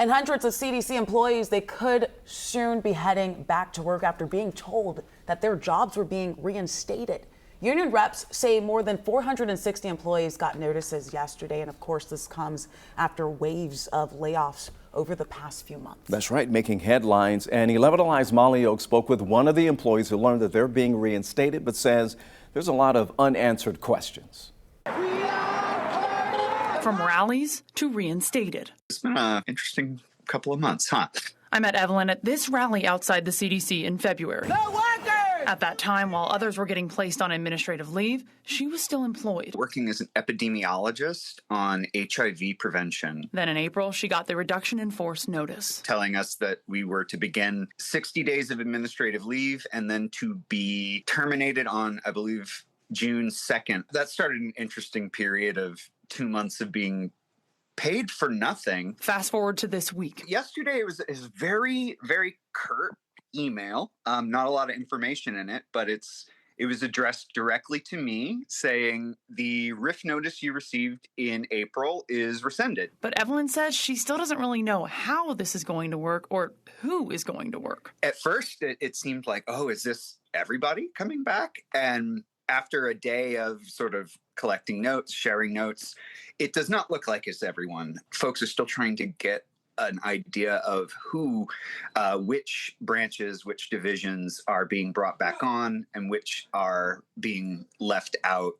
And hundreds of CDC employees, they could soon be heading back to work after being told that their jobs were being reinstated. Union reps say more than 460 employees got notices yesterday. And of course, this comes after waves of layoffs over the past few months. That's right, making headlines. And 11 Alive's Molly Oak spoke with one of the employees who learned that they're being reinstated, but says there's a lot of unanswered questions. From rallies to reinstated. It's been an interesting couple of months, huh? I met Evelyn at this rally outside the CDC in February. No workers! At that time, while others were getting placed on administrative leave, she was still employed. Working as an epidemiologist on HIV prevention. Then in April, she got the reduction in force notice, telling us that we were to begin 60 days of administrative leave and then to be terminated on, I believe, June 2nd. That started an interesting period of 2 months of being paid for nothing. Fast forward to this week. Yesterday it was very, very curt email. Not a lot of information in it, but it was addressed directly to me saying the RIF notice you received in April is rescinded. But Evelyn says she still doesn't really know how this is going to work or who is going to work. At first, it seemed like, oh, is this everybody coming back? And after a day of sort of collecting notes, sharing notes, it does not look like it's everyone. Folks are still trying to get an idea of who, which branches, which divisions are being brought back on and which are being left out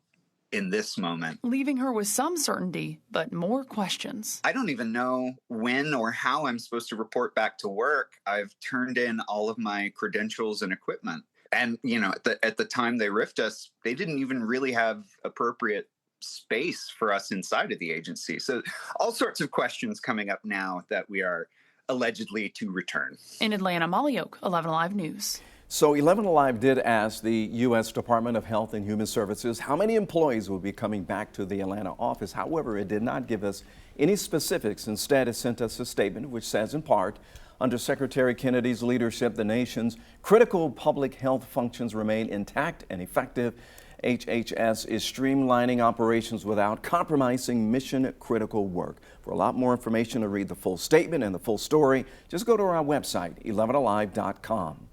in this moment. Leaving her with some certainty, but more questions. I don't even know when or how I'm supposed to report back to work. I've turned in all of my credentials and equipment. And, you know, at the time they riffed us, they didn't even really have appropriate space for us inside of the agency. So all sorts of questions coming up now that we are allegedly to return. In Atlanta, Molly Oak, 11 Alive News. So 11 Alive did ask the U.S. Department of Health and Human Services how many employees will be coming back to the Atlanta office. However, it did not give us any specifics. Instead, it sent us a statement which says, in part, under Secretary Kennedy's leadership, the nation's critical public health functions remain intact and effective. HHS is streamlining operations without compromising mission-critical work. For a lot more information to read the full statement and the full story, just go to our website, 11alive.com.